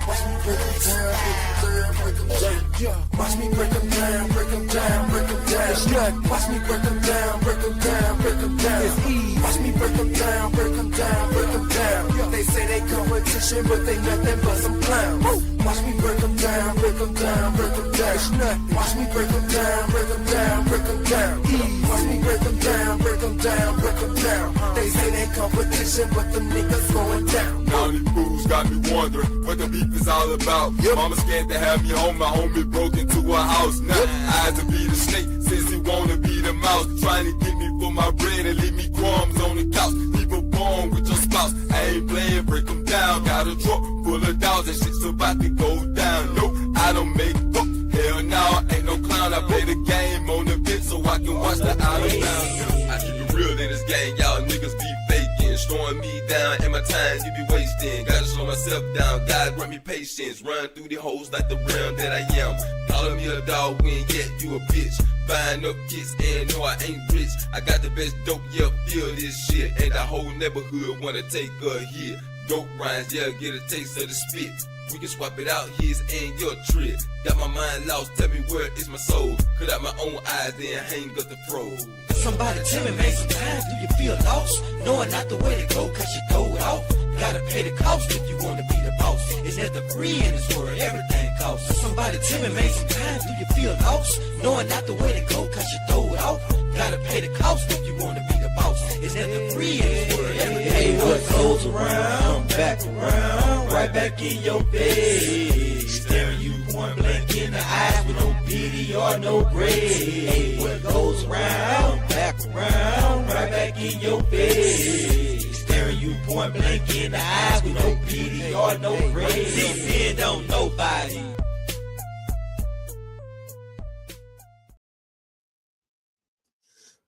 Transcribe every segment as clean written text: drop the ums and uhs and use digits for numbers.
Watch me break them down, break them down. Watch me break them down, break them down, break them down. It's nothing. Watch me break them down, break them down, break them down. It's easy. Watch me break them down, break them down, break them down. They say they competition, but they nothing but some clowns. Watch me break them down, break them down, break them down. It's nothing. Watch me break them down, break them down, break them down. Watch me break them down, break them down, break them down. They say they competition, but them niggas going down. Now these fools got me wondering what the beef is all about. Mama scared to have me home, my homie broke into her house. Now I had to be the snake since he wanna be the mouse. Trying to get me for my bread and leave me crumbs on the couch. People born with your spouse, I ain't playing, break them down. Got a truck full of dollars and shit's about to go down. Nope, I don't make up, hell no, ain't no clown. I play the game on the bench so I can watch the out of bounds. I keep it real in this game, y'all niggas be faking, slowing me down, and my time you be wasting. Gotta slow myself down, God grant me patience. Run through the hoes like the realm that I am. Calling me a dog when yet you a bitch. Buying up kids and no I ain't rich. I got the best dope, yeah, feel this shit. And the whole neighborhood wanna take a hit. Dope rhymes, yeah, get a taste of the spit. We can swap it out, his and your trip. Got my mind lost, tell me where is my soul. Cut out my own eyes, then hang up the fro. Somebody tell me, man, sometimes do you feel lost? Knowing not the way to go, cause you throw it off. Gotta pay the cost if you wanna be the boss. It's never free in this world, everything costs. Somebody tell me, man, sometimes do you feel lost? Knowing not the way to go, cause you throw it off. Gotta pay the cost if you wanna be the boss. It's never free in this world, everything costs. Hey, what goes around, back around, right back in your face. Staring you point blank in the eyes with no pity or no grace. Hey, what goes around, back around, right back in your face. Staring you point blank in the eyes with no pity or no grace. Depend on nobody.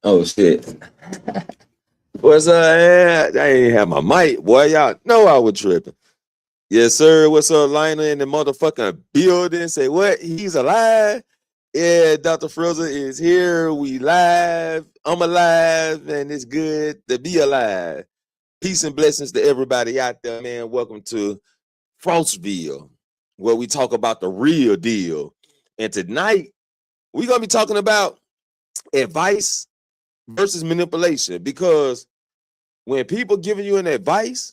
Oh shit. What's up? I ain't have my mic, boy. Y'all know I was tripping. Yes, sir. What's up, Liner in the motherfucking building? Say what? He's alive. Yeah, Dr. Frizzle is here. We live. I'm alive, and it's good to be alive. Peace and blessings to everybody out there, man. Welcome to Frostville, where we talk about the real deal. And tonight, we're gonna be talking about advice versus manipulation, because when people giving you an advice,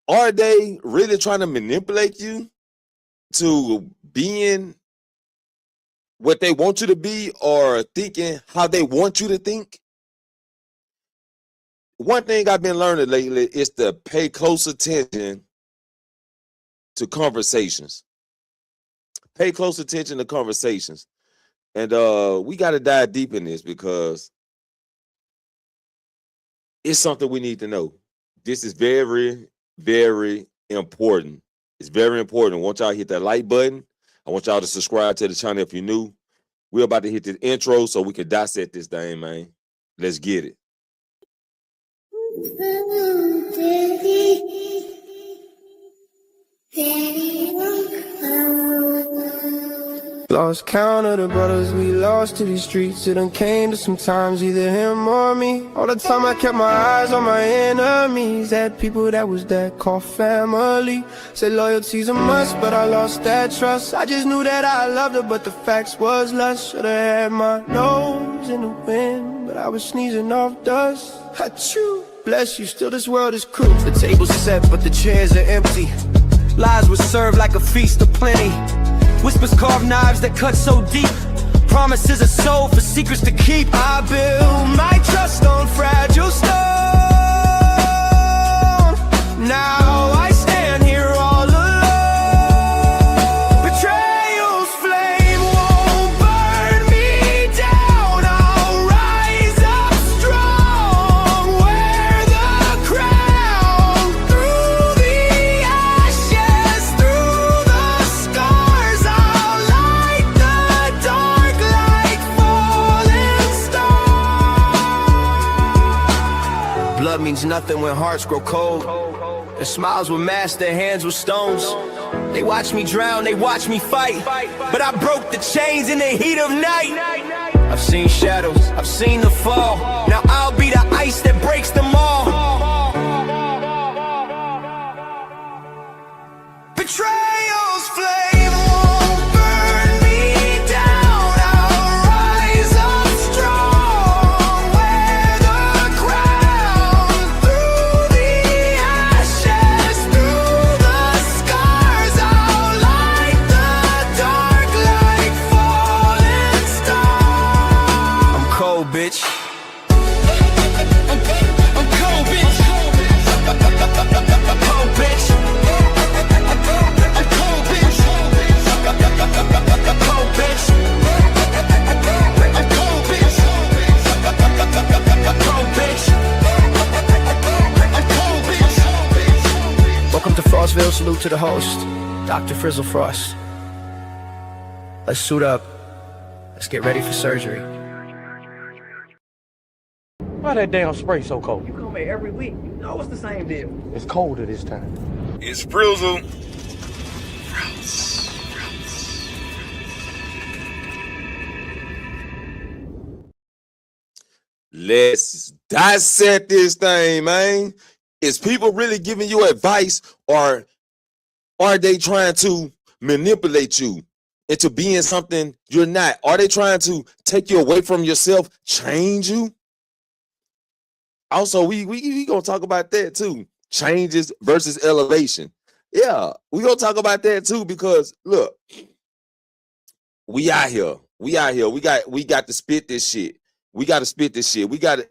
are they really trying to manipulate you to being what they want you to be or thinking how they want you to think? One thing I've been learning lately is to pay close attention to conversations. Pay close attention to conversations. And we got to dive deep in this because it's something we need to know. This is very, very important. It's very important. I want y'all to hit that like button. I want y'all to subscribe to the channel if you're new. We're about to hit this intro so we can dissect this thing, man. Let's get it. Lost count of the brothers we lost to these streets. It done came to sometimes either him or me. All the time I kept my eyes on my enemies. Had people that was that called family. Said loyalty's a must, but I lost that trust. I just knew that I loved her, but the facts was lust. Should've had my nose in the wind, but I was sneezing off dust. Achoo, bless you, still this world is cruel. The table's set, but the chairs are empty. Lies were served like a feast of plenty. Whispers carve knives that cut so deep. Promises are sold for secrets to keep. I build my trust on fragile stone. Now I stand here all alone. Betrayal's flame won't burn me down. I'll rise up strong. Wear the crown. Through the ashes, through the scars, I'll light the dark like falling stars. Blood means nothing when hearts grow cold. Their smiles were masks, their hands were stones. They watched me drown, they watched me fight, but I broke the chains in the heat of night. I've seen shadows, I've seen the fall. Now I'll be the ice that breaks them all. Welcome to Frostville, salute to the host, Dr. Frizzle Frost. Let's suit up. Let's get ready for surgery. Why that damn spray so cold? You come here every week. You know it's the same deal. It's colder this time. It's Frizzle. Let's dissect this thing, man. Is people really giving you advice, or are they trying to manipulate you into being something you're not? Are they trying to take you away from yourself, change you? Also, we gonna talk about that too. Changes versus elevation. Yeah, we gonna talk about that too, because look, we out here. We out here. We got to spit this shit. We got to spit this shit. We got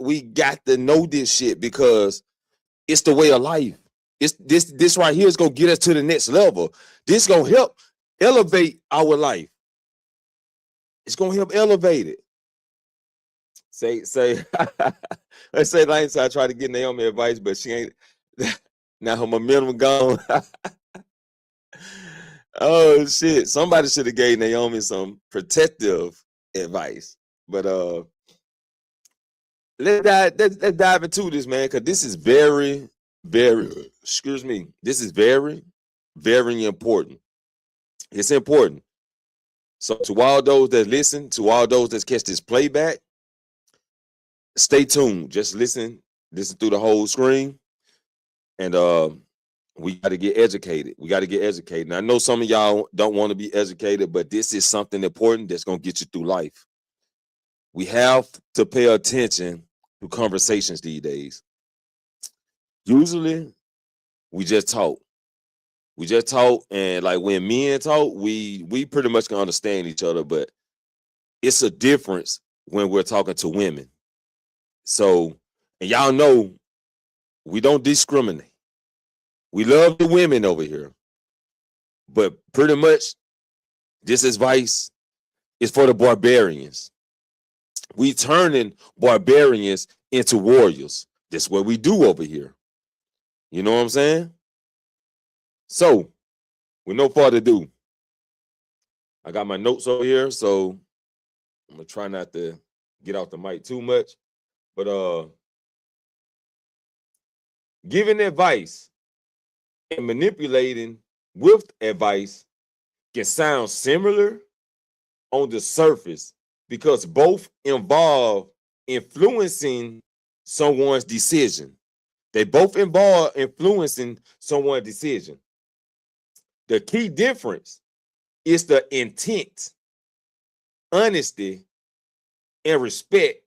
to know this shit, because it's the way of life. It's this right here is gonna get us to the next level. This gonna help elevate our life. It's gonna help elevate it. Say let's say like I tried to get Naomi advice, but she ain't. Now her momentum gone. Oh shit! Somebody should have gave Naomi some protective advice. But let's dive into this, man, because this is very, very. Excuse me. This is very, very important. It's important. So to all those that listen, to all those that catch this playback, stay tuned. Just listen through the whole screen, and we got to get educated. We got to get educated. And I know some of y'all don't want to be educated, but this is something important that's going to get you through life. We have to pay attention to conversations these days. Usually, we just talk. We just talk, and like when men talk, we pretty much can understand each other, but it's a difference when we're talking to women. So, and y'all know, we don't discriminate. We love the women over here, but pretty much this advice is for the barbarians. We turning barbarians into warriors. That's what we do over here. You know what I'm saying? So, with no further ado, I got my notes over here, so I'm gonna try not to get off the mic too much. But giving advice and manipulating with advice can sound similar on the surface, because both involve influencing someone's decision. They both involve influencing someone's decision. The key difference is the intent, honesty, and respect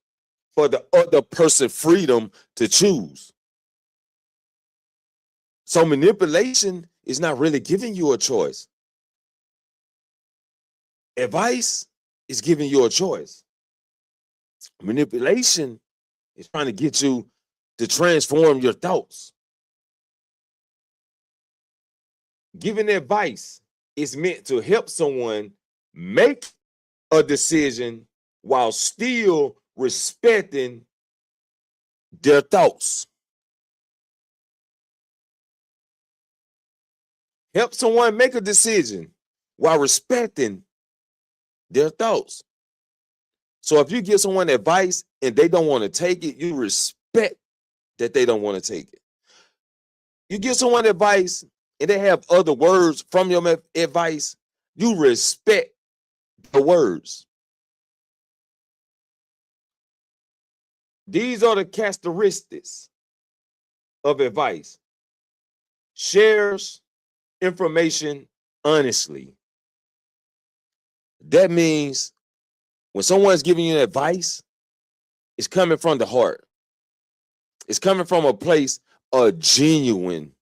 for the other person's freedom to choose. So manipulation is not really giving you a choice. Advice is giving you a choice. Manipulation is trying to get you to transform your thoughts. Giving advice is meant to help someone make a decision while still respecting their thoughts. Help someone make a decision while respecting their thoughts. So if you give someone advice and they don't want to take it, you respect that they don't want to take it. You give someone advice and they have other words from your advice, you respect the words. These are the characteristics of advice. Shares information honestly. That means when someone's giving you advice, it's coming from the heart. It's coming from a place of genuine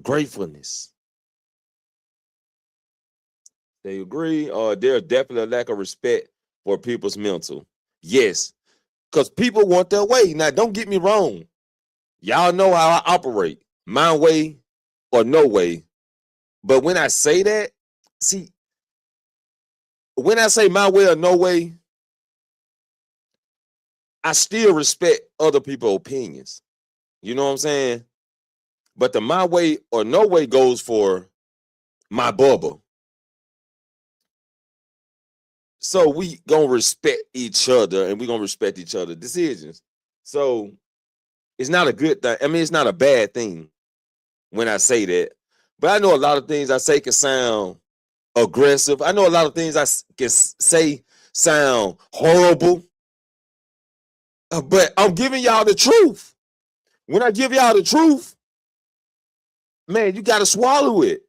gratefulness. They agree, or there's definitely a lack of respect for people's mental. Yes, because people want their way. Now, don't get me wrong. Y'all know how I operate. My way or no way. But when I say that, see, when I say my way or no way, I still respect other people's opinions. You know what I'm saying? But the my way or no way goes for my bubble. So we gonna respect each other and we gonna respect each other's decisions. So it's not a good thing. I mean, it's not a bad thing when I say that. But I know a lot of things I say can sound aggressive. I know a lot of things I can say sound horrible. But I'm giving y'all the truth. When I give y'all the truth, man, you gotta swallow it.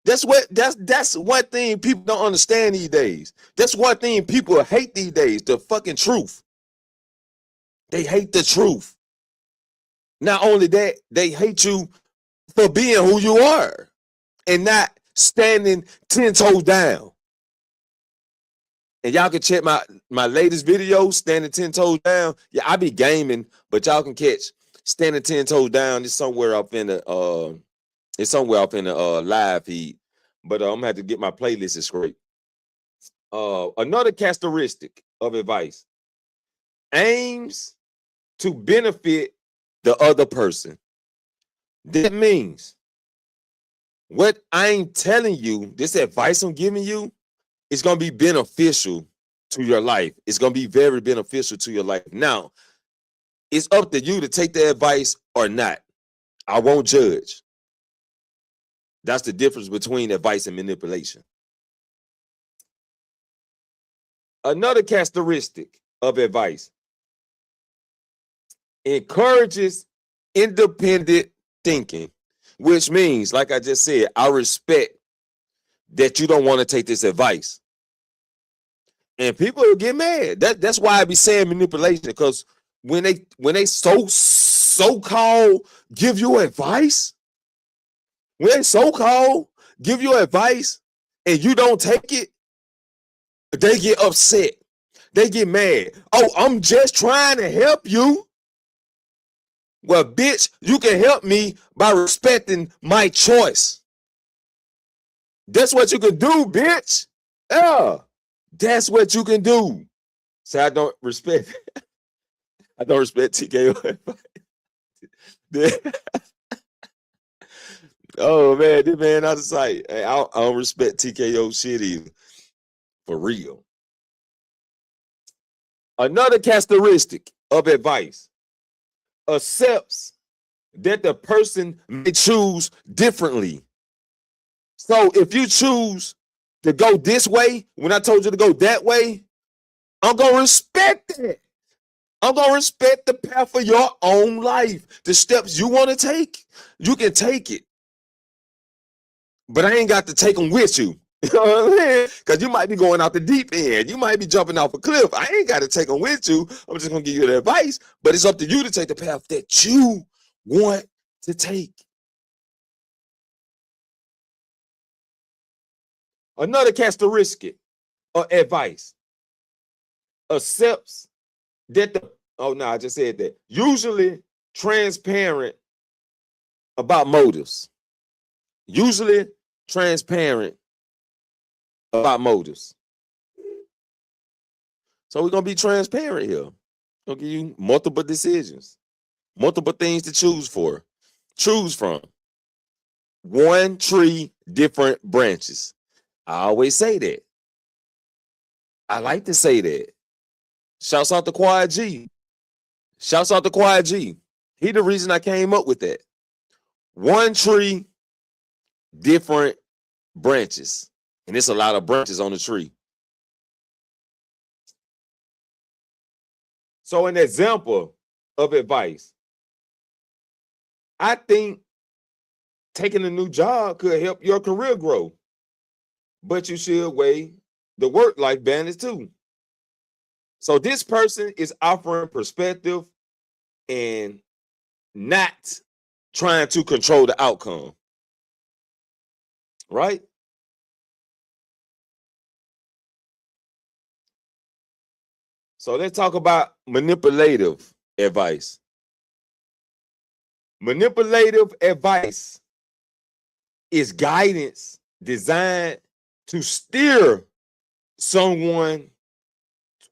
That's one thing people don't understand these days. That's one thing people hate these days, the fucking truth. They hate the truth. Not only that, they hate you for being who you are and not standing 10 toes down. And y'all can check my latest video, standing 10 toes down. Yeah, I be gaming, but y'all can catch standing 10 toes down. It's somewhere up in the live feed. But I'm gonna have to get my playlist straight. Another characteristic of advice aims to benefit the other person. That means what I'm telling you, this advice I'm giving you, is gonna be beneficial to your life. It's gonna be very beneficial to your life. Now, it's up to you to take the advice or not. I won't judge. That's the difference between advice and manipulation. Another characteristic of advice encourages independent thinking, which means, like I just said, I respect that you don't want to take this advice. And people will get mad. That's why I be saying manipulation, because when they so-called give you advice, when they so-called give you advice and you don't take it, they get upset. They get mad. Oh, I'm just trying to help you. Well, bitch, you can help me by respecting my choice. That's what you can do, bitch. Yeah, that's what you can do. So I don't respect TKO. Oh man, this man out of sight. Hey, I don't respect TKO shit either. For real. Another characteristic of advice accepts that the person may choose differently. So if you choose to go this way when I told you to go that way, I'm gonna respect it. I'm gonna respect the path of your own life. The steps you want to take, you can take it. But I ain't got to take them with you. You know what I'm saying? Because you might be going out the deep end. You might be jumping off a cliff. I ain't got to take them with you. I'm just going to give you the advice. But it's up to you to take the path that you want to take. Another characteristic of advice accepts that I just said that. Usually transparent about motives. Usually transparent about motives. So we're going to be transparent here. We're going to give you multiple decisions, multiple things to choose from. 1 tree, different branches. I always say that. I like to say that. Shouts out to Quiet G. He the reason I came up with that. 1 tree, different branches. And it's a lot of branches on the tree. So an example of advice. I think taking a new job could help your career grow. But you should weigh the work-life balance too. So this person is offering perspective and not trying to control the outcome. Right? So let's talk about manipulative advice. Manipulative advice is guidance designed to steer someone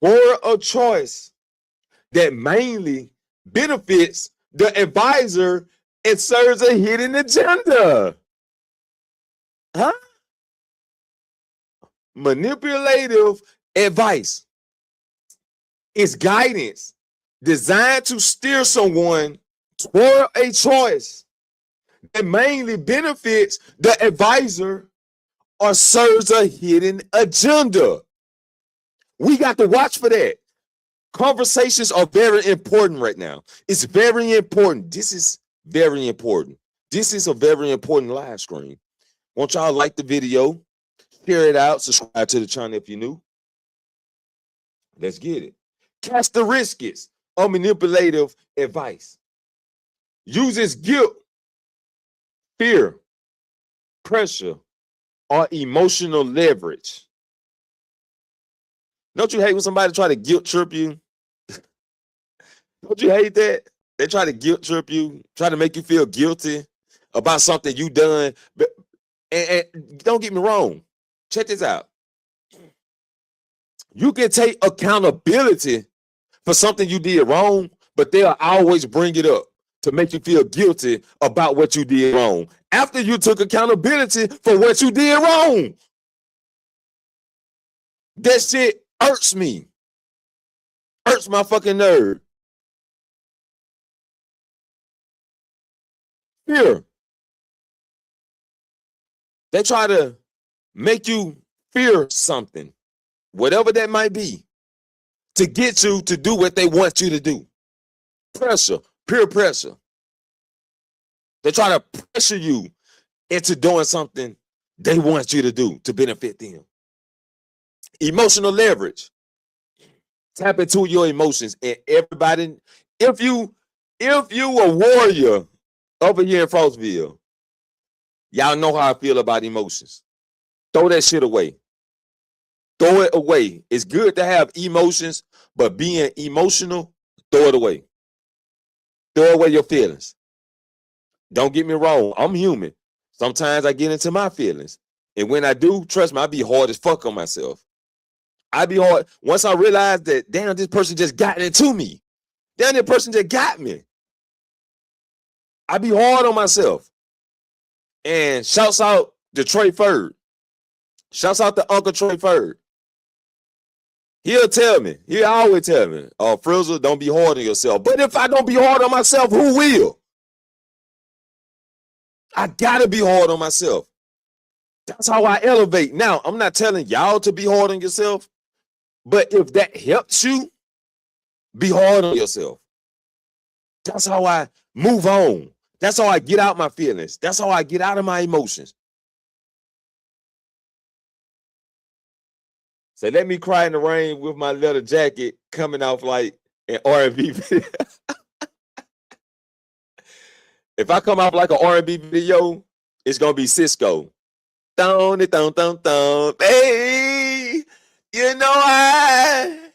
toward a choice that mainly benefits the advisor It serves a hidden agenda. Huh? Manipulative advice is guidance designed to steer someone toward a choice that mainly benefits the advisor or serves a hidden agenda. We got to watch for that. Conversations are very important right now. It's very important. This is very important. This is a very important live stream. Want y'all like the video, share it out, subscribe to the channel if you're new. Let's get it. Characteristics of manipulative advice. Uses guilt, fear, pressure, or emotional leverage. Don't you hate when somebody try to guilt trip you? Don't you hate that? They try to guilt trip you, try to make you feel guilty about something you done. But and don't get me wrong. Check this out. You can take accountability for something you did wrong, but they'll always bring it up to make you feel guilty about what you did wrong after you took accountability for what you did wrong. That shit hurts me. Hurts my fucking nerve. Fear. They try to make you fear something, whatever that might be, to get you to do what they want you to do. Pressure, peer pressure. They try to pressure you into doing something they want you to do to benefit them. Emotional leverage. Tap into your emotions. And everybody, if you a warrior over here in Frostville, y'all know how I feel about emotions. Throw that shit away. Throw it away. It's good to have emotions, but being emotional, throw it away. Throw away your feelings. Don't get me wrong. I'm human. Sometimes I get into my feelings. And when I do, trust me, I be hard as fuck on myself. I be hard. Once I realize that, damn, this person just got into me. Damn, that person just got me. I be hard on myself. And shouts out to Trey Ferd. Shouts out to Uncle Trey Ferd. He'll tell me. He'll always tell me, oh, Frizzle, don't be hard on yourself. But if I don't be hard on myself, who will? I gotta be hard on myself. That's how I elevate. Now, I'm not telling y'all to be hard on yourself, but if that helps you, be hard on yourself. That's how I move on. That's how I get out my feelings. That's how I get out of my emotions. So let me cry in the rain with my leather jacket coming off like an R&B video. If I come off like an R&B video, it's going to be Cisco. Thon, thon, thon, thon. Hey, you know I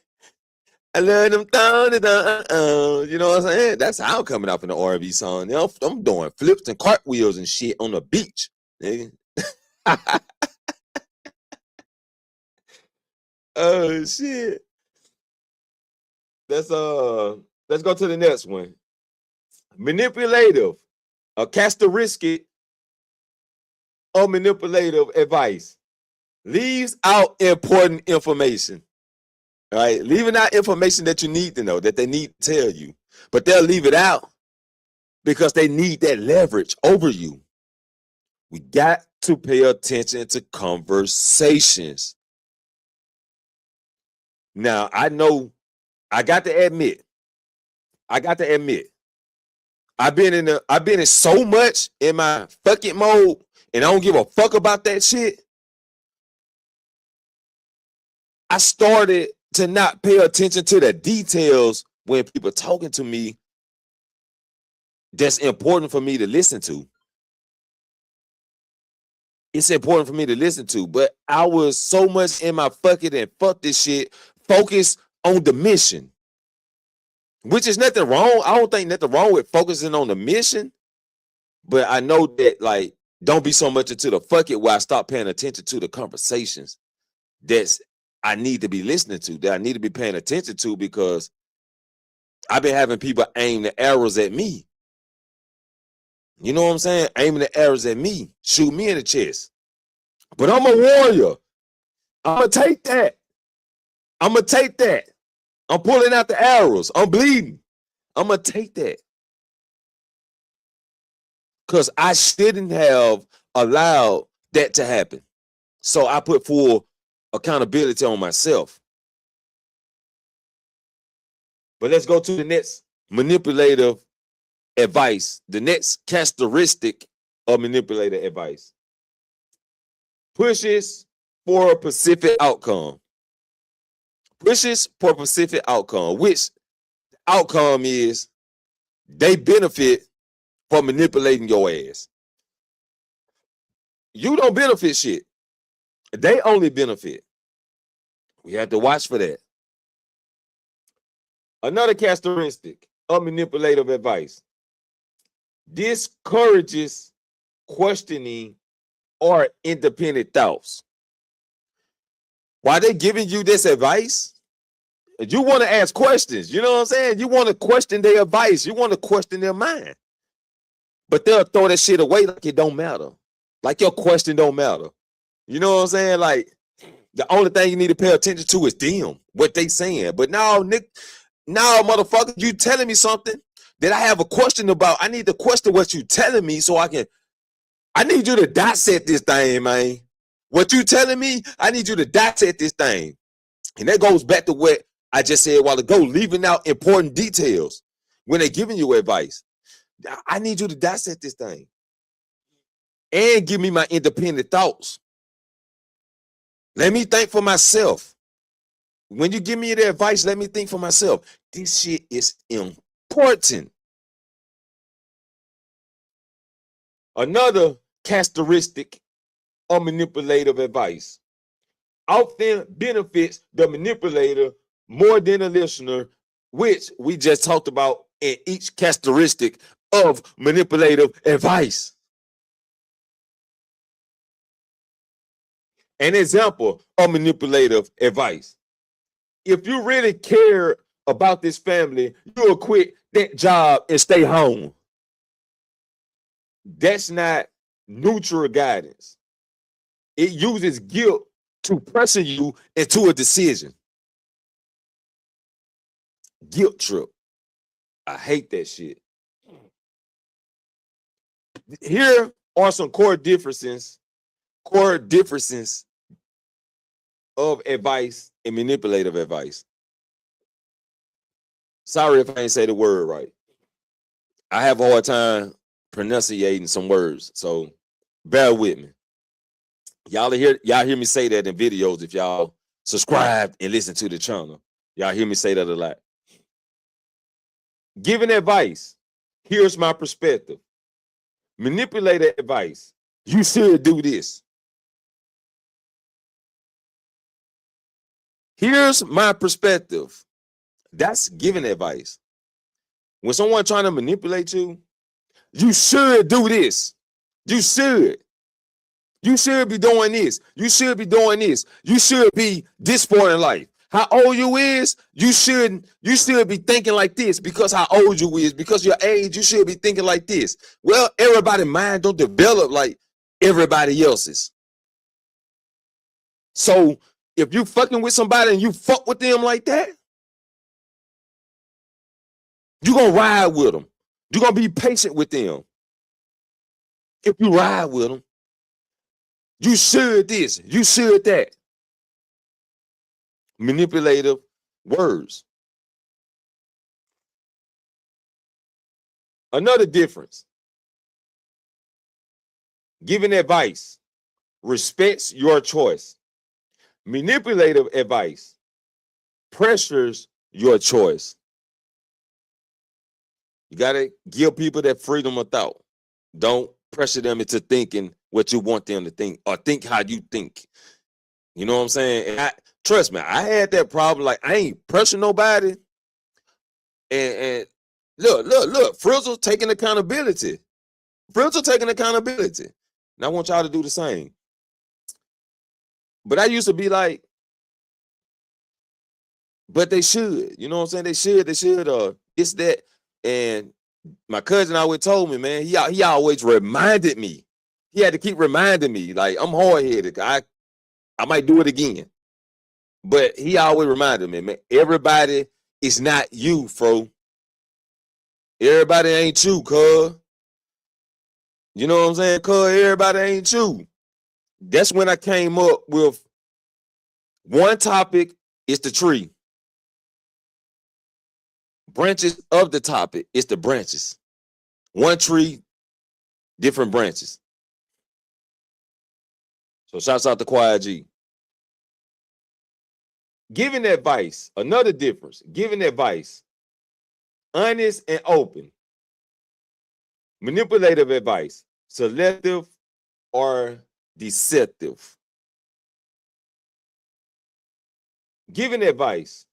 love them thon, thon. You know what I'm saying? That's how I'm coming off in the R&B song. You know, I'm doing flips and cartwheels and shit on the beach. Nigga. Oh shit. Let's go to the next one. Manipulative, a characteristic of manipulative advice. Leaves out important information. All right, leaving out information that you need to know, that they need to tell you. But they'll leave it out because they need that leverage over you. We got to pay attention to conversations. Now, I know, I got to admit, I've been in so much in my fucking mode, and I don't give a fuck about that shit. I started to not pay attention to the details when people talking to me that's important for me to listen to. It's important for me to listen to, but I was so much in my fuck it and fuck this shit, focus on the mission, which is nothing wrong. I don't think nothing wrong with focusing on the mission, but I know that, like, don't be so much into the fuck it where I stop paying attention to the conversations that's I need to be listening to, that I need to be paying attention to, because I've been having people aim the arrows at me. You know what I'm saying? Aiming the arrows at me, shoot me in the chest. But I'm a warrior. I'm gonna take that. I'm gonna take that. I'm pulling out the arrows. I'm bleeding. I'm gonna take that. Because I shouldn't have allowed that to happen. So I put full accountability on myself. But let's go to the next manipulative advice. The next characteristic of manipulative advice. Pushes for a specific outcome. Pushes for a specific outcome, which outcome is they benefit from manipulating your ass. You don't benefit shit. They only benefit. We have to watch for that. Another characteristic of manipulative advice. Discourages questioning or independent thoughts. While they giving you this advice, you want to ask questions. You know what I'm saying? You want to question their advice. You want to question their mind. But they'll throw that shit away like it don't matter. Like your question don't matter. You know what I'm saying? Like the only thing you need to pay attention to is them, what they saying. But now, Nick, now, motherfucker, you telling me something that I have a question about. I need to question what you telling me so I need you to dissect this thing, man. What you telling me, I need you to dissect this thing. And that goes back to what I just said a while ago, leaving out important details when they're giving you advice. I need you to dissect this thing and give me my independent thoughts. Let me think for myself. When you give me the advice, let me think for myself. This shit is important. Another characteristic of manipulative advice often benefits the manipulator more than the listener, which we just talked about in each characteristic of manipulative advice. An example of manipulative advice. If you really care about this family, you'll quit that job and stay home. That's not neutral guidance. It uses guilt to pressure you into a decision. Guilt trip. I hate that shit. Here are some core differences of advice and manipulative advice. Sorry if I ain't say the word right. I have a hard time pronunciating some words, so bear with me. Y'all hear me say that in videos if y'all subscribe and listen to the channel. Y'all hear me say that a lot. Giving advice. Here's my perspective. Manipulative advice. You should do this. Here's my perspective. That's giving advice. When someone trying to manipulate you, you should do this. You should. You should be doing this. You should be doing this. You should be this far in life. How old you is, you should be thinking like this because how old you is, because your age, you should be thinking like this. Well, everybody's mind don't develop like everybody else's. So if you fucking with somebody and you fuck with them like that, you're going to ride with them. You're going to be patient with them. If you ride with them, you should this, you should that. Manipulative words. Another difference. Giving advice respects your choice. Manipulative advice pressures your choice. You got to give people that freedom of thought. Don't pressure them into thinking what you want them to think or think how you think. You know what I'm saying? And trust me, I had that problem. Like, I ain't pressure nobody. And look, Frizzle taking accountability. Frizzle taking accountability. And I want y'all to do the same. But I used to be like, but they should. You know what I'm saying? They should, it's that. And My cousin always told me, man, he always reminded me. He had to keep reminding me, like, I'm hard-headed. I might do it again. But he always reminded me, man, everybody is not you, bro. Everybody ain't you, cuz. You know what I'm saying? Cuz everybody ain't you. That's when I came up with one topic is the tree. Branches of the topic is the branches. One tree, different branches. So shouts out to Quiet G. Giving advice, another difference. Giving advice, honest and open. Manipulative advice, selective or deceptive. Giving advice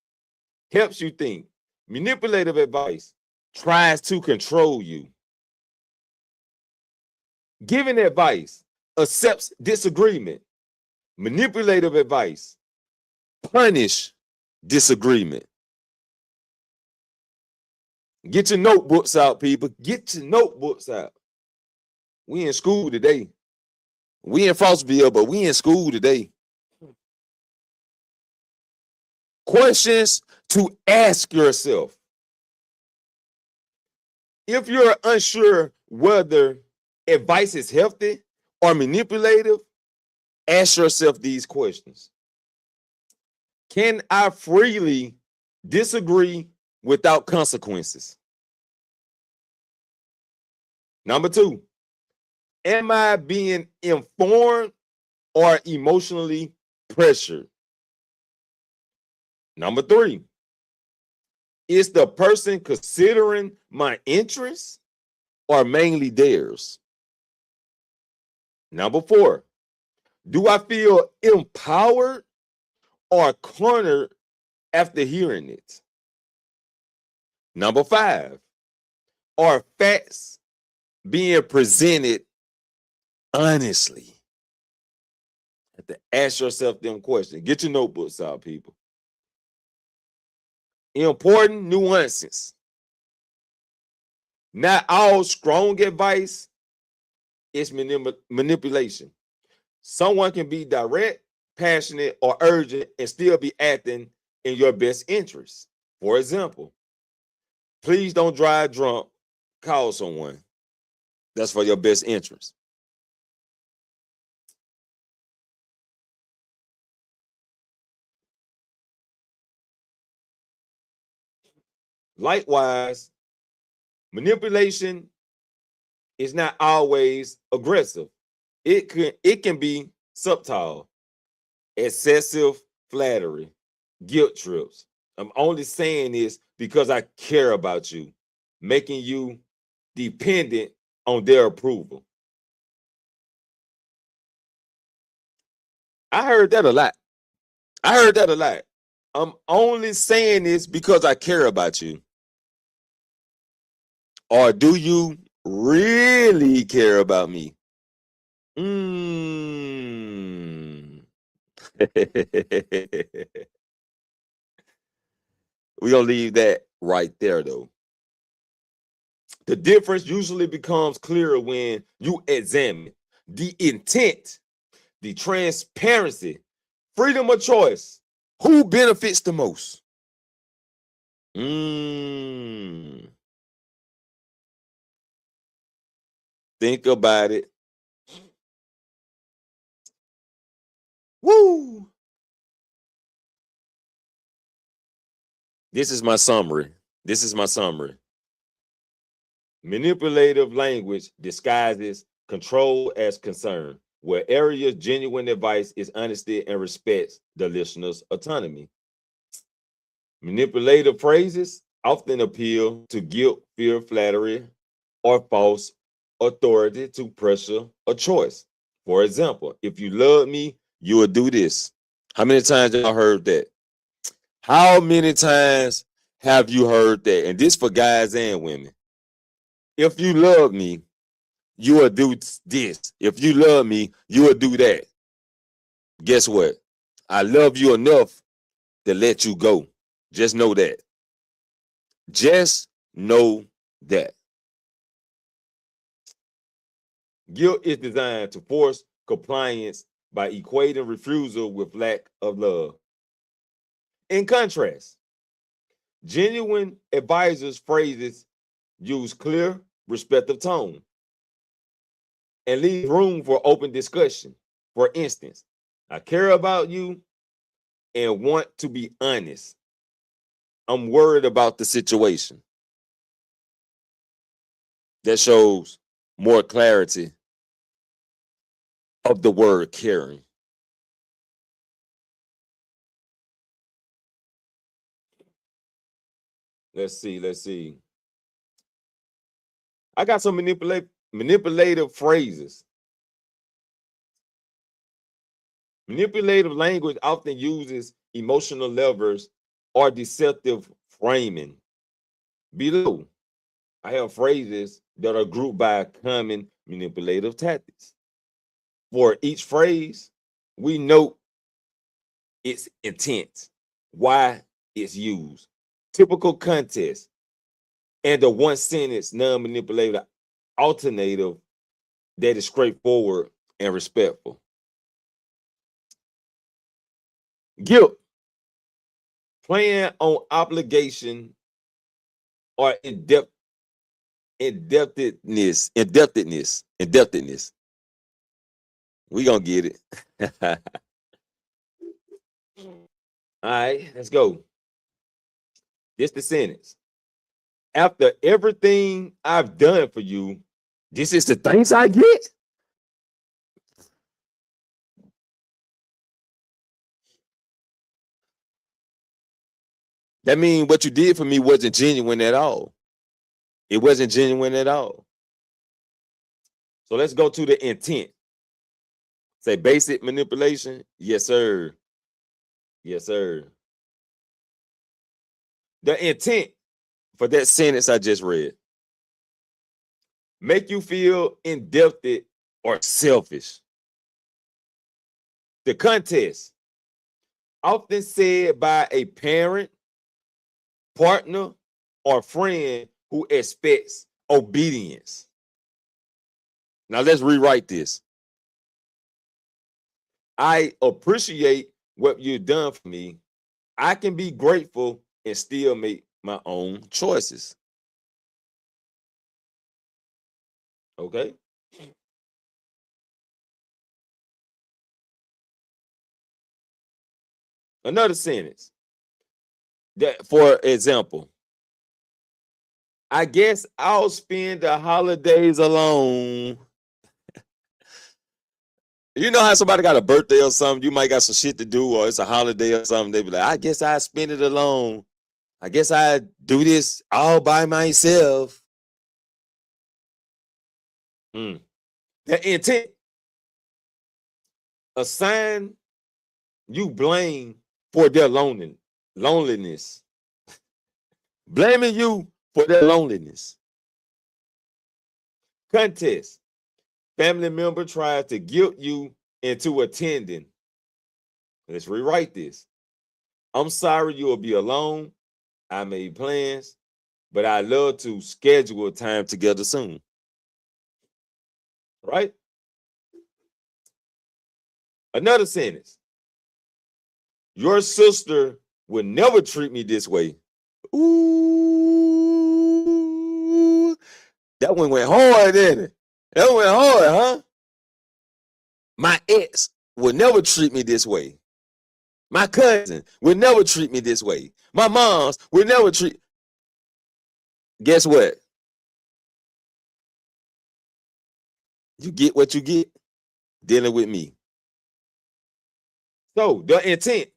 helps you think. Manipulative advice tries to control you. Giving advice accepts disagreement. Manipulative advice punish disagreement. Get your notebooks out, people. Get your notebooks out. We in school today. We in Frostville, but we in school today. Questions to ask yourself. If you're unsure whether advice is healthy or manipulative, ask yourself these questions. Can I freely disagree without consequences? Number 2, am I being informed or emotionally pressured? Number 3, is the person considering my interests or mainly theirs? Number 4, do I feel empowered or cornered after hearing it? Number 5, are facts being presented honestly? You have to ask yourself them questions. Get your notebooks out, people. Important nuances. Not all strong advice is manipulation. Someone can be direct, passionate, or urgent and still be acting in your best interest. For example, please don't drive drunk, call someone. That's for your best interest. Likewise, manipulation is not always aggressive. It can be subtle, excessive flattery, guilt trips. I'm only saying this because I care about you, making you dependent on their approval. I heard that a lot. I'm only saying this because I care about you. Or do you really care about me? We're gonna leave that right there, though. The difference usually becomes clearer when you examine the intent, the transparency, freedom of choice. Who benefits the most? Think about it. Woo! This is my summary. Manipulative language disguises control as concern, where areas genuine advice is honesty and respects the listener's autonomy. Manipulative phrases often appeal to guilt, fear, flattery, or false authority to pressure a choice. For example, if you love me, you will do this. How many times y'all heard that? How many times have you heard that? And this for guys and women. If you love me, you will do this. If you love me, you will do that. Guess what? I love you enough to let you go. Just know that. Just know that. Guilt is designed to force compliance by equating refusal with lack of love. In contrast, genuine advisors' phrases use clear, respectful tone and leave room for open discussion. For instance, I care about you and want to be honest. I'm worried about the situation. That shows more clarity of the word caring. Let's see. I got some manipulative phrases. Manipulative language often uses emotional levers or deceptive framing. Below, I have phrases that are grouped by common manipulative tactics. For each phrase, we note its intent, why it's used, typical context, and the one sentence non-manipulative alternative that is straightforward and respectful. Guilt, playing on obligation or indebtedness. We gonna get it. All right, let's go. This the sentence. After everything I've done for you, this is the thanks I get. That means what you did for me wasn't genuine at all. It wasn't genuine at all. So let's go to the intent. Say basic manipulation. Yes, sir. Yes, sir. The intent for that sentence I just read. Make you feel indebted or selfish. The context, often said by a parent, partner, or friend who expects obedience. Now let's rewrite this. I appreciate what you've done for me. I can be grateful and still make my own choices. Okay? Another sentence. That, for example, I guess I'll spend the holidays alone. You know how somebody got a birthday or something, you might got some shit to do, or it's a holiday or something. They be like, I guess I spend it alone. I guess I do this all by myself. The intent, assign you blame for their loneliness. Blaming you for their loneliness. Contest, family member tries to guilt you into attending. Let's rewrite this. I'm sorry you'll be alone. I made plans, but I love to schedule time together soon. Right? Another sentence. Your sister would never treat me this way. Ooh, that one went hard, didn't it? That went hard, huh? My ex would never treat me this way. My cousin would never treat me this way. My mom's would never treat. Guess what? You get what you get dealing with me. So the intent,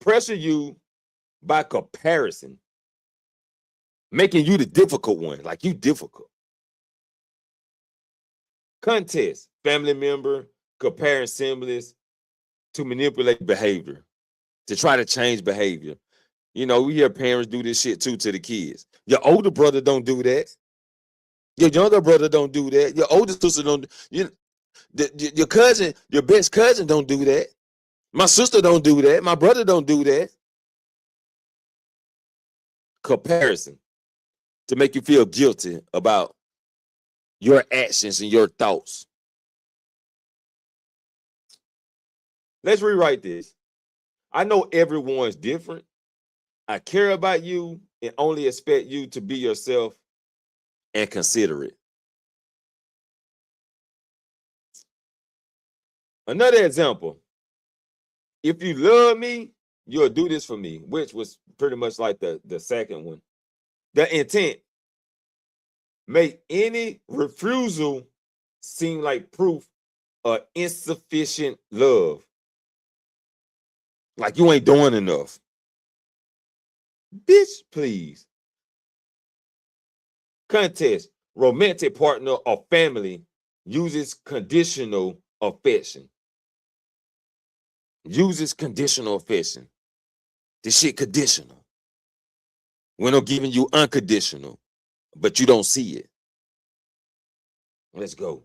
pressure you by comparison, making you the difficult one, like you difficult. Contest, family member comparing siblings to manipulate behavior, to try to change behavior. You know, we hear parents do this shit too to the kids. Your older brother don't do that. Your younger brother don't do that. Your older sister don't. Your cousin, your best cousin don't do that. My sister don't do that. My brother don't do that. Comparison to make you feel guilty about your actions and your thoughts. Let's rewrite this. I know everyone's different. I care about you and only expect you to be yourself and considerate. Another example. If you love me, you'll do this for me, which was pretty much like the second one. The intent. Make any refusal seem like proof of insufficient love. Like you ain't doing enough. Bitch, please. Contest. Romantic partner or family uses conditional affection. Uses conditional affection. This shit conditional. We're not giving you unconditional, but you don't see it. Let's go.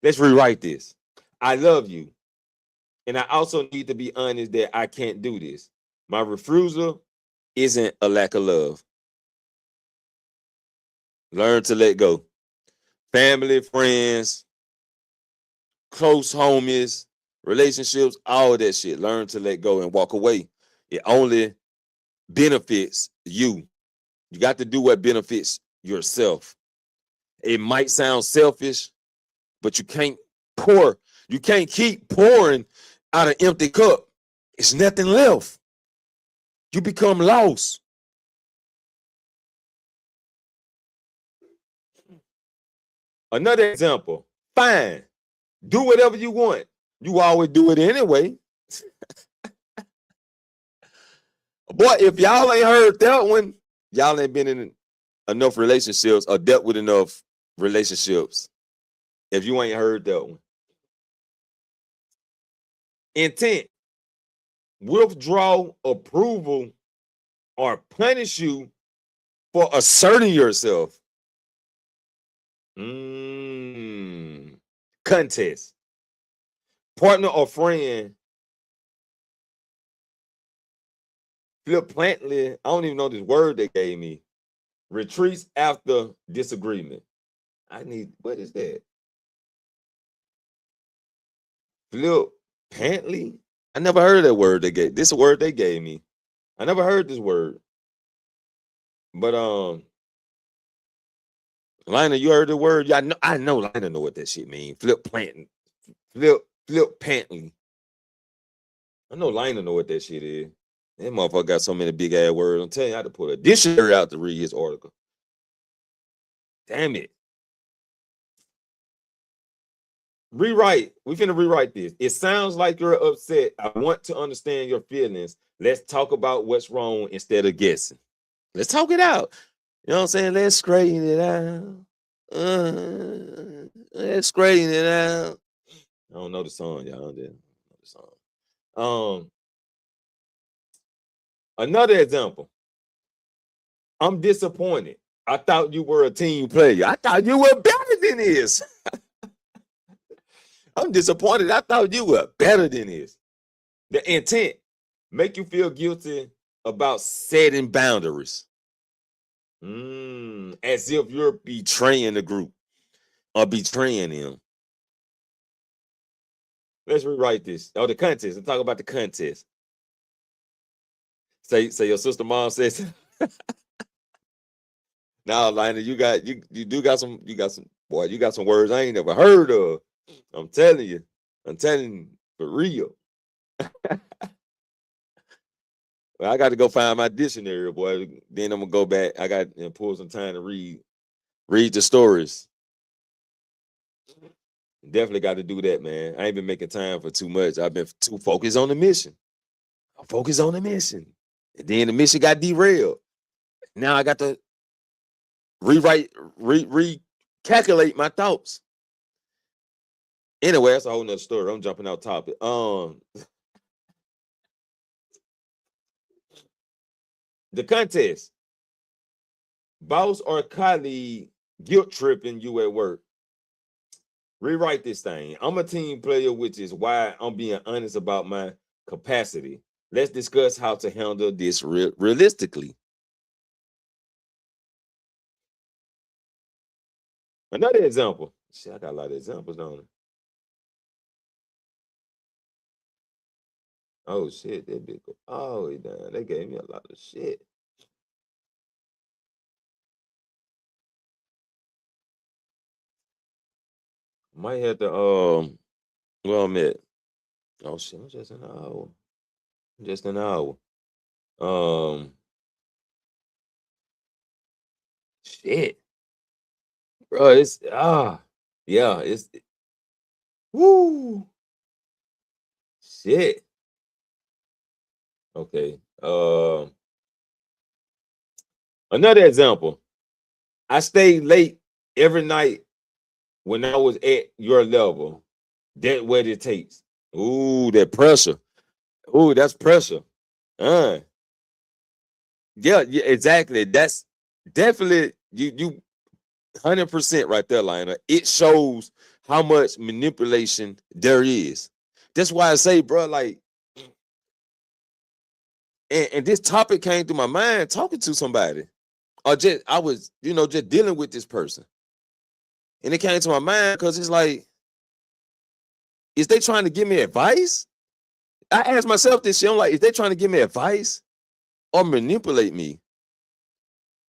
Let's rewrite this. I love you. And I also need to be honest that I can't do this. My refusal isn't a lack of love. Learn to let go. Family, friends, close homies, relationships, all of that shit. Learn to let go and walk away. It only benefits you. You got to do what benefits yourself. It might sound selfish, but you can't pour. You can't keep pouring out an empty cup. It's nothing left. You become lost. Another example. Fine. Do whatever you want. You always do it anyway. Boy, if y'all ain't heard that one, y'all ain't been in enough relationships or dealt with enough relationships. If you ain't heard that one. Intent. Withdraw approval or punish you for asserting yourself. Contest. Partner or friend flippantly, I don't even know this word they gave me. Retreats after disagreement. What is that? Flippantly? I never heard of that word they gave. This is a word they gave me. I never heard this word. But Lina, you heard the word? Yeah, I know Lina know what that shit means. Flippantly. I know Lina know what that shit is. That motherfucker got so many big ass words. I'm telling you, I had to put a dictionary out to read his article. Damn it. Rewrite. We finna rewrite this. It sounds like you're upset. I want to understand your feelings. Let's talk about what's wrong instead of guessing. Let's talk it out. You know what I'm saying? Let's straighten it out. Let's straighten it out. I don't know the song, y'all. I don't know the song. Another example. I'm disappointed. I thought you were a team player. I thought you were better than this. I'm disappointed. I thought you were better than this. The intent, make you feel guilty about setting boundaries. As if you're betraying the group or betraying them. Let's rewrite this. Oh, the contest. Let's talk about the contest. Say your sister mom says. Now, Lina, you got some words I ain't never heard of. I'm telling you for real. Well, I got to go find my dictionary, boy. Then I'm gonna go back. I got and pull some time to read the stories. Definitely got to do that, man. I ain't been making time for too much. I've been too focused on the mission. I'm focused on the mission. And then the mission got derailed. Now I got to recalculate my thoughts. Anyway, that's a whole nother story. I'm jumping out topic. The contest. Boss or colleague guilt tripping you at work. Rewrite this thing. I'm a team player, which is why I'm being honest about my capacity. Let's discuss how to handle this realistically. Another example. Shit, I got a lot of examples, don't I? Oh shit, that bitch go all the way down. They gave me a lot of shit. Might have to well I'm at. Oh shit, I'm just an hour. Just an hour. Shit. Bro, it's yeah, it's woo shit. Okay. Another example. I stayed late every night when I was at your level. That's what it takes. Ooh, that pressure. Ooh, that's pressure. Yeah, yeah, exactly. That's definitely you 100% right there, Lionel. It shows how much manipulation there is. That's why I say, bro, like, and this topic came through my mind talking to somebody. Or just I was, just dealing with this person. And it came to my mind because it's like, is they trying to give me advice? I asked myself this shit. I'm like, is they trying to give me advice or manipulate me?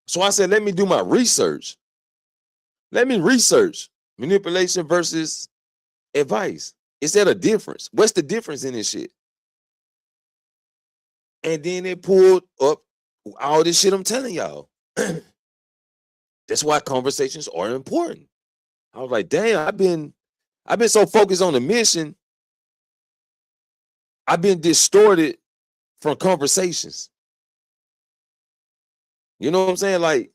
So I said, let me do my research. Let me research manipulation versus advice. Is that a difference? What's the difference in this shit? And then it pulled up all this shit I'm telling y'all. That's why conversations are important. I was like, damn, I've been so focused on the mission. I've been distorted from conversations. You know what I'm saying? Like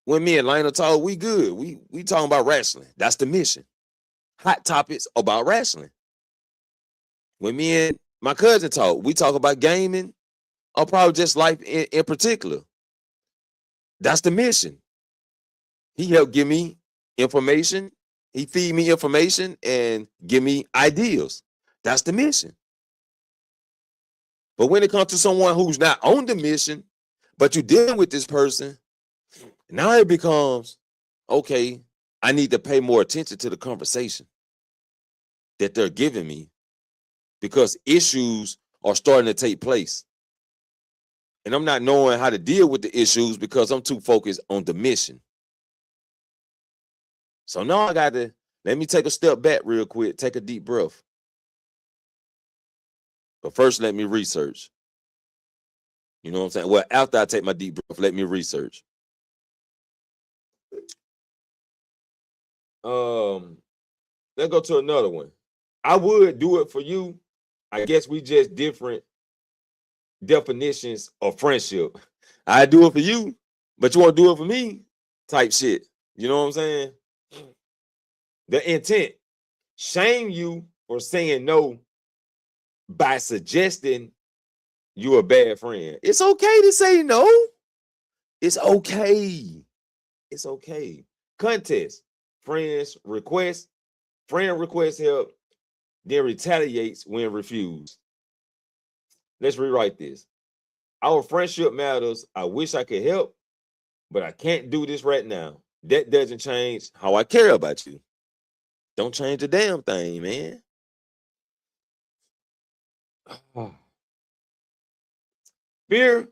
when me and Lionel talk, we good. We talking about wrestling. That's the mission. Hot topics about wrestling. When me and my cousin talk, we talk about gaming or probably just life in particular. That's the mission. He helped give me information. He feed me information and give me ideas. That's the mission. But when it comes to someone who's not on the mission, but you're dealing with this person, now it becomes, okay, I need to pay more attention to the conversation that they're giving me because issues are starting to take place. And I'm not knowing how to deal with the issues because I'm too focused on the mission. So now I got to, let me take a step back real quick, take a deep breath. But first, let me research. You know what I'm saying? Well, after I take my deep breath, let me research. Let's go to another one. I would do it for you. I guess we just different definitions of friendship. I do it for you, but you won't do it for me type shit. You know what I'm saying? The intent, shame you for saying no by suggesting you a bad friend. It's okay to say no. It's okay. It's okay. Contest, friend requests help, then retaliates when refused. Let's rewrite this. Our friendship matters. I wish I could help, but I can't do this right now. That doesn't change how I care about you. Don't change a damn thing, man. Fear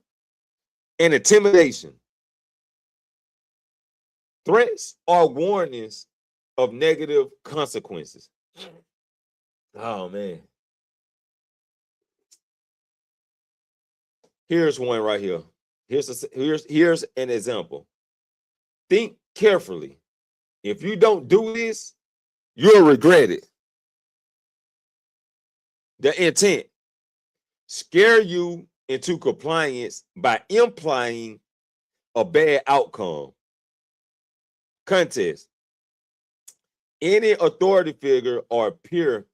and intimidation. Threats are warnings of negative consequences. Oh, man. Here's one right here. Here's an example. Think carefully. If you don't do this, you'll regret it. The intent, scare you into compliance by implying a bad outcome. Contest, any authority figure or peer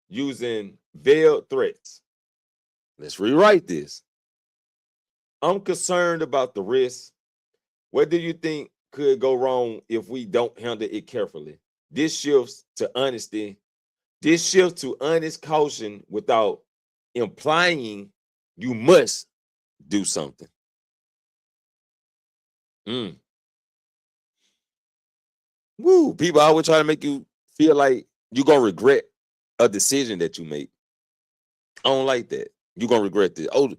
using veiled threats. Let's rewrite this. I'm concerned about the risk. What do you think could go wrong if we don't handle it carefully? This shifts to honesty. This shifts to honest caution without implying you must do something. Woo, people always try to make you feel like you're gonna regret a decision that you make. I don't like that. You're gonna regret this. Oh,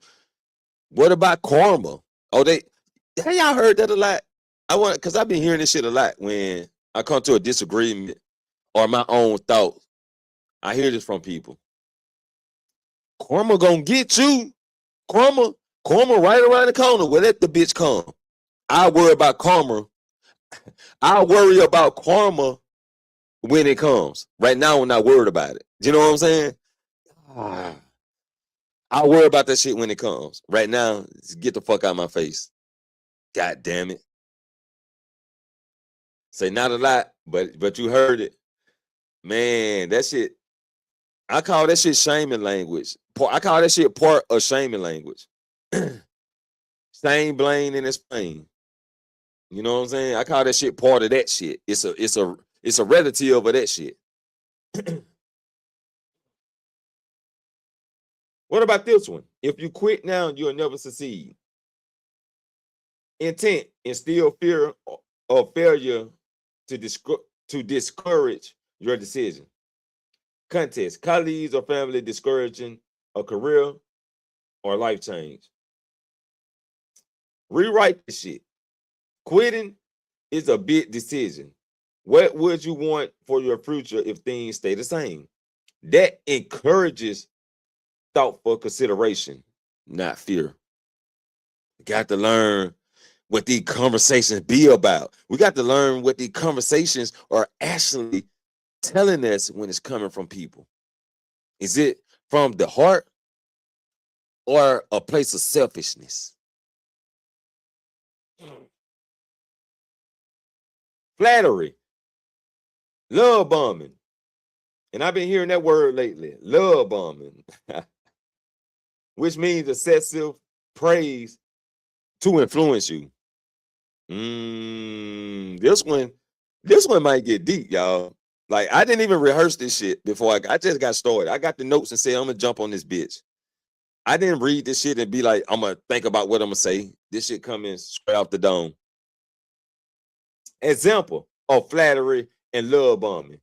what about karma? Oh, have y'all heard that a lot? Because I've been hearing this shit a lot when I come to a disagreement or my own thoughts. I hear this from people. Karma gonna get you. Karma right around the corner. Well, let the bitch come. I worry about karma. I worry about karma when it comes. Right now, I'm not worried about it. Do you know what I'm saying? I worry about that shit when it comes. Right now, get the fuck out of my face. God damn it. Say not a lot, but you heard it. Man, that shit, I call that shit shaming language. I call that shit part of shaming language. Shame, blame, and explain. You know what I'm saying? I call that shit part of that shit. It's a relative of that shit. What about this one? If you quit now, you'll never succeed. Intent, instill fear of failure to discourage your decision. Context, colleagues or family discouraging a career or life change. Rewrite the shit. Quitting is a big decision. What would you want for your future if things stay the same? That encourages thoughtful consideration, not fear. You got to learn what these conversations be about. We got to learn what these conversations are actually telling us when it's coming from people. Is it from the heart or a place of selfishness? Flattery, love bombing. And I've been hearing that word lately, love bombing, which means excessive praise to influence you. This one might get deep, y'all. Like, I didn't even rehearse this shit before I just got started. I got the notes and said, I'm gonna jump on this bitch. I didn't read this shit and be like, I'm gonna think about what I'm gonna say. This shit coming straight off the dome. Example of flattery and love bombing.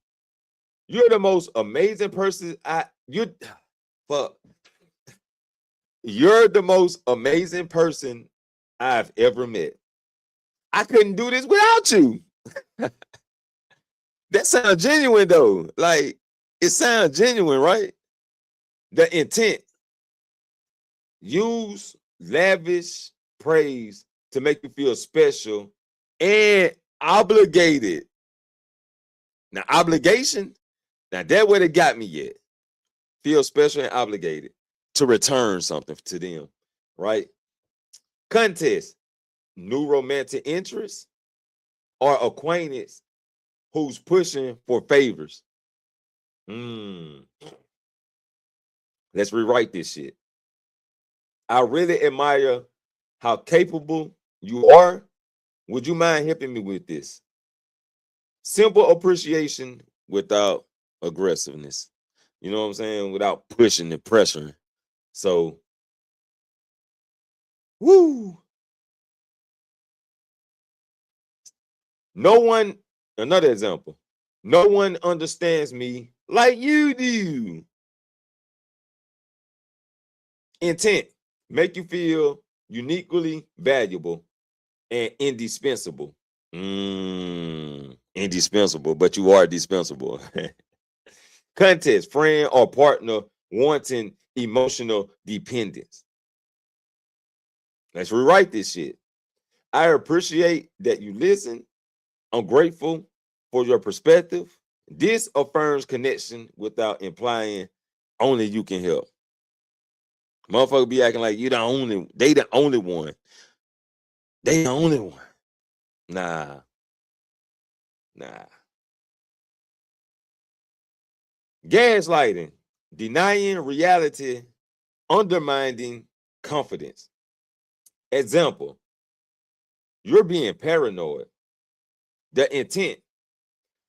You're the most amazing person you're the most amazing person I've ever met. I couldn't do this without you. That sounds genuine though. Like, it sounds genuine, right? The intent. Use lavish praise to make you feel special and obligated. Now, obligation, now that what it got me yet. Feel special and obligated to return something to them, right? Contest, new romantic interest or acquaintance who's pushing for favors. Let's rewrite this shit. I really admire how capable you are. Would you mind helping me with this? Simple appreciation without aggressiveness. You know what I'm saying? Without pushing and pressuring. So, woo. Another example. No one understands me like you do. Intent, make you feel uniquely valuable and indispensable. Indispensable, but you are dispensable. Context, friend or partner wanting emotional dependence. Let's rewrite this shit. I appreciate that you listen. I'm grateful for your perspective. This affirms connection without implying only you can help. Motherfucker be acting like they the only one. They the only one. Nah. Gaslighting, denying reality, undermining confidence. Example, you're being paranoid. The intent,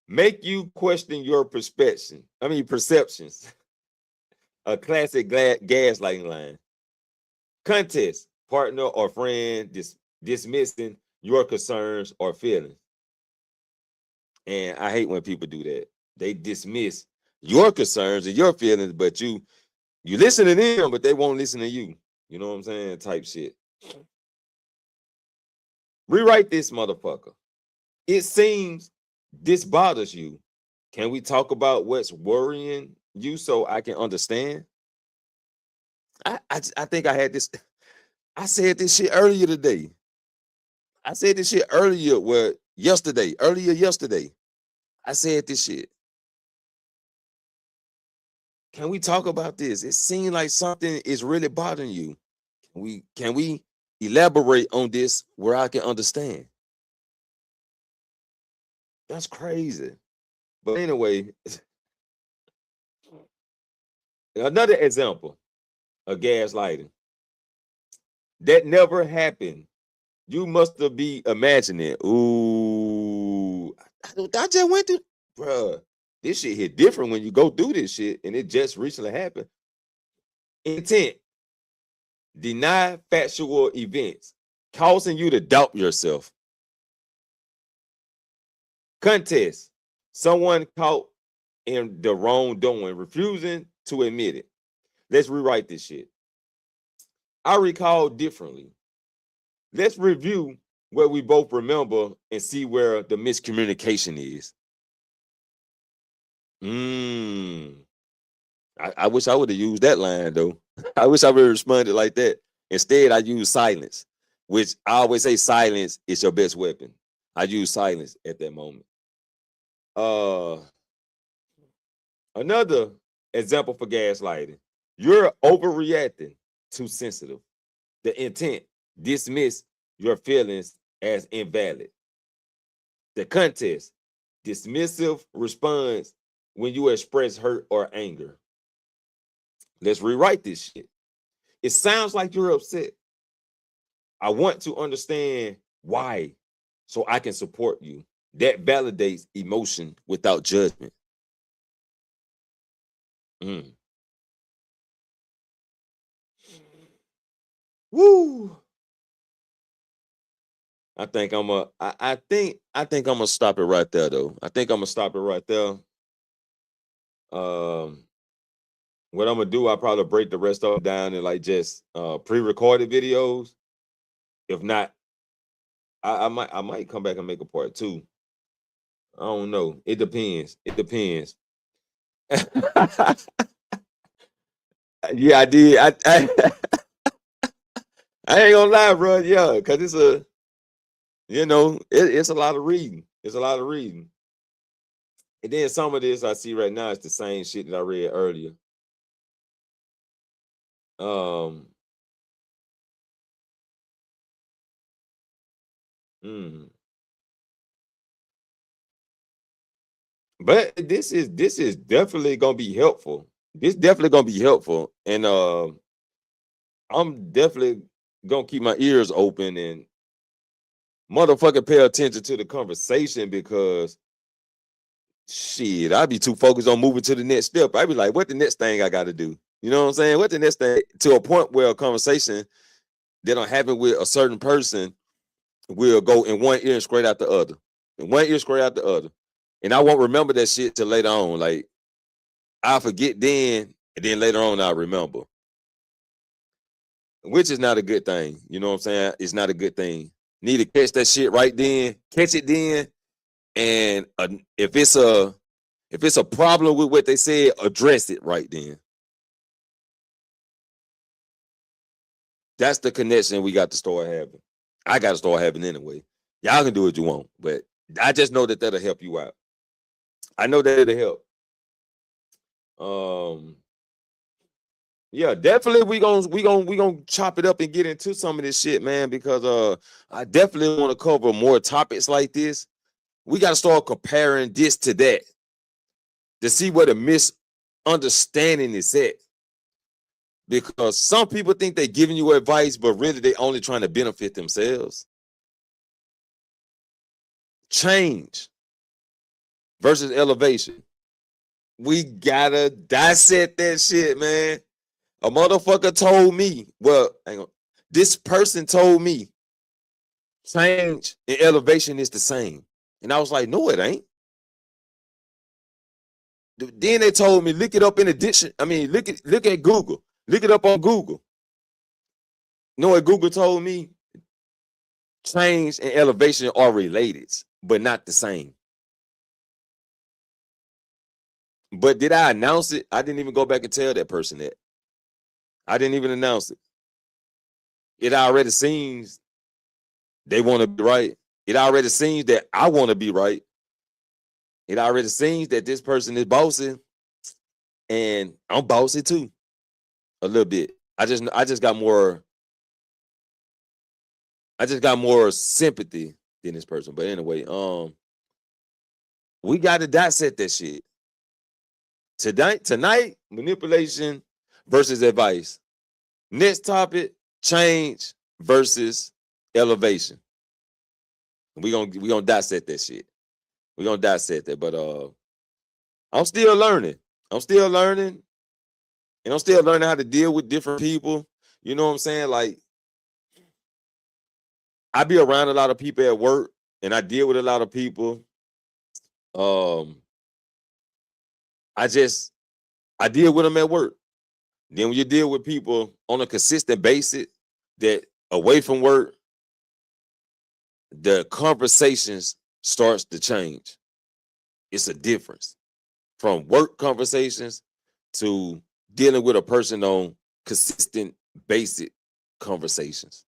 make you question your perceptions. A classic gaslighting line. Contest, partner or friend dismissing your concerns or feelings. And I hate when people do that. They dismiss your concerns and your feelings, but you listen to them, but they won't listen to you. You know what I'm saying? Type shit. Rewrite this motherfucker. It seems this bothers you. Can we talk about what's worrying you so I can understand? I think I had this. I said this shit earlier today. I said this shit earlier, earlier yesterday. I said this shit. Can we talk about this? It seems like something is really bothering you. Can we elaborate on this where I can understand? That's crazy. But anyway, another example of gaslighting. That never happened. You must be imagining. Ooh, I just went through, bruh. This shit hit different when you go through this shit, and it just recently happened. Intent. Deny factual events, causing you to doubt yourself. Contest. Someone caught in the wrongdoing, refusing to admit it. Let's rewrite this shit. I recall differently. Let's review what we both remember and see where the miscommunication is. I wish I would have used that line though. I wish I would have responded like that. Instead, I use silence, which I always say silence is your best weapon. I use silence at that moment. Another example for gaslighting. You're overreacting, too sensitive. The intent, dismiss your feelings as invalid. The contest, dismissive response when you express hurt or anger. Let's rewrite this shit. It sounds like you're upset. I want to understand why so I can support you. That validates emotion without judgment. Woo. I think I'm gonna stop it right there though. I think I'm gonna stop it right there. What I'm gonna do, I'll probably break the rest of them down in like just pre-recorded videos. If not, I might come back and make a part 2. I don't know. It depends. It depends. Yeah, I did. I ain't gonna lie, bro. Yeah, because it's it's a lot of reading. It's a lot of reading. And then some of this I see right now is the same shit that I read earlier. But this is definitely gonna be helpful. This definitely gonna be helpful, and I'm definitely gonna keep my ears open and motherfucker pay attention to the conversation because shit, I'd be too focused on moving to the next step. I'd be like, what the next thing I got to do? You know what I'm saying? What the next thing, to a point where a conversation that don't happen with a certain person will go in one ear and straight out the other, in one ear straight out the other, and I won't remember that shit till later on. Like I'll forget then, and then later on I'll remember, which is not a good thing. You know what I'm saying? It's not a good thing. Need to catch that shit right then, catch it then, and if it's a problem with what they said, address it right then. That's the connection we got to start having. I got to start having anyway. Y'all can do what you want, but I just know that that'll help you out. I know that it'll help. Yeah, definitely we gonna chop it up and get into some of this shit, man, because I definitely want to cover more topics like this. We got to start comparing this to that to see where the misunderstanding is at. Because some people think they're giving you advice, but really they only trying to benefit themselves. Change versus elevation. We gotta dissect that shit, man. A motherfucker told me, well, hang on. This person told me change and elevation is the same. And I was like, no, it ain't. Then they told me, look it up in addition. I mean, look at Google. Look it up on Google. You know what Google told me? Change and elevation are related, but not the same. But did I announce it? I didn't even go back and tell that person that. I didn't even announce it. It already seems they want to be right. It already seems that I want to be right. It already seems that this person is bossy, and I'm bossy too, a little bit. I just got more sympathy than this person. But anyway, we got to dissect that shit. Tonight, manipulation versus advice. Next topic, change versus elevation. We're gonna dissect that shit. We're gonna dissect that. But I'm still learning. And I'm still learning how to deal with different people. You know what I'm saying? Like, I be around a lot of people at work, and I deal with a lot of people. I deal with them at work. Then when you deal with people on a consistent basis that away from work, the conversations starts to change. It's a difference from work conversations to dealing with a person on consistent, basic conversations.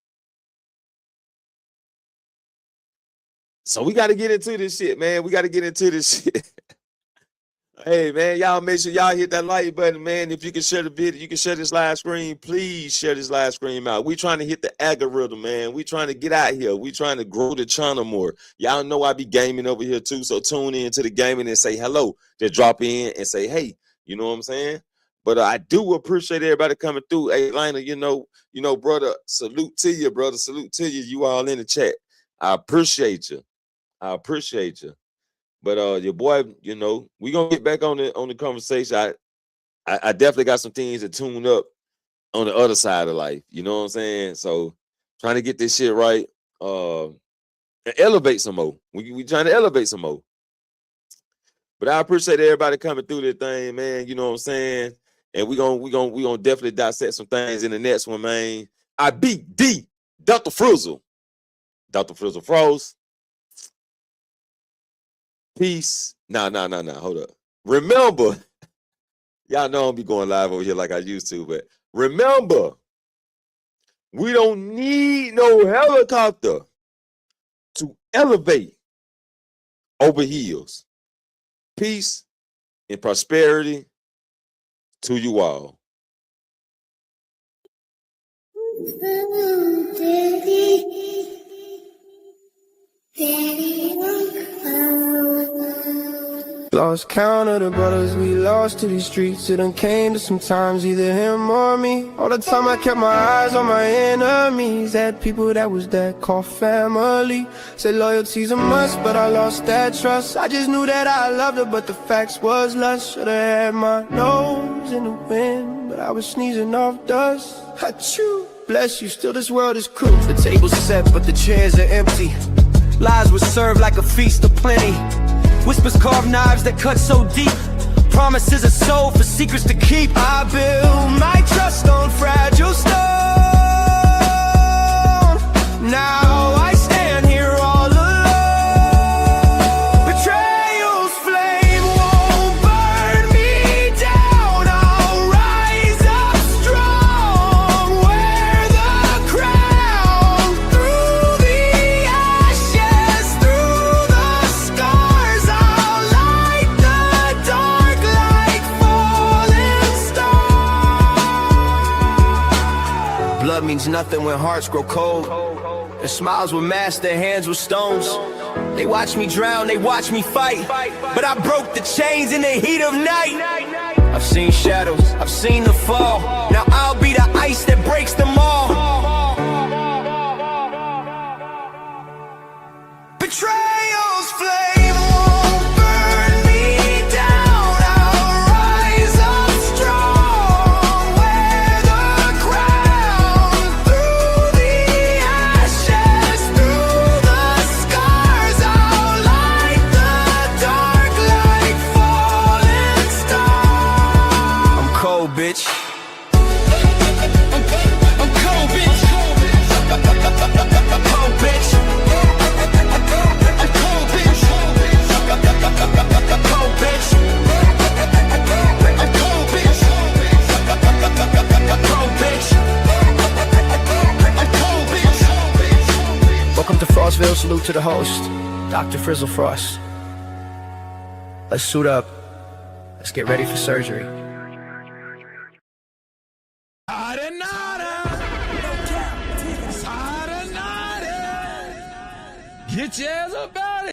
So we got to get into this shit, man. We got to get into this shit. Hey, man, y'all make sure y'all hit that like button, man. If you can share the video, you can share this live screen. Please share this live screen out. We trying to hit the algorithm, man. We trying to get out here. We trying to grow the channel more. Y'all know I be gaming over here too, so tune in to the gaming and say hello. Just drop in and say, hey, you know what I'm saying? But I do appreciate everybody coming through. Hey, Liner, you know, brother, salute to you, brother. Salute to you. You all in the chat. I appreciate you. But your boy, you know, we gonna get back on the conversation. I definitely got some things to tune up on the other side of life. You know what I'm saying? So trying to get this shit right. And elevate some more. We trying to elevate some more. But I appreciate everybody coming through this thing, man. You know what I'm saying? And we gonna definitely dissect some things in the next one, man. I beat D, Dr. Frizzle. Dr. Frizzle Frost. Peace. Nah. Hold up. Remember, y'all know I don't be going live over here like I used to, but remember, we don't need no helicopter to elevate over hills. Peace and prosperity to you all. Lost count of the brothers we lost to these streets. It done came to sometimes either him or me. All the time I kept my eyes on my enemies. Had people that was that called family. Said loyalty's a must, but I lost that trust. I just knew that I loved her, but the facts was lust. Should've had my nose in the wind, but I was sneezing off dust. Achoo, bless you, still this world is cruel. The table's set, but the chairs are empty. Lies were served like a feast of plenty. Whispers carve knives that cut so deep. Promises are sold for secrets to keep. I build my trust on fragile stone. Now I stand here all alone. Betrayal's flame won't burn me down. I'll rise up strong. Wear the crown. Through the ashes, through the scars, I'll light the dark like falling stars. Blood means nothing when hearts grow cold. Their smiles were masks, their hands were stones. They watched me drown, they watched me fight, but I broke the chains in the heat of night. I've seen shadows, I've seen the fall. Now I'll be the ice that breaks them all. Betrayal's flame won't burn me down. I'll rise up strong. Wear the crown. Through the ashes, through the scars, I'll light the dark like falling stars. Phil, salute to the host, Dr. Frizzle Frost. Let's suit up. Let's get ready for surgery. Get your ass up.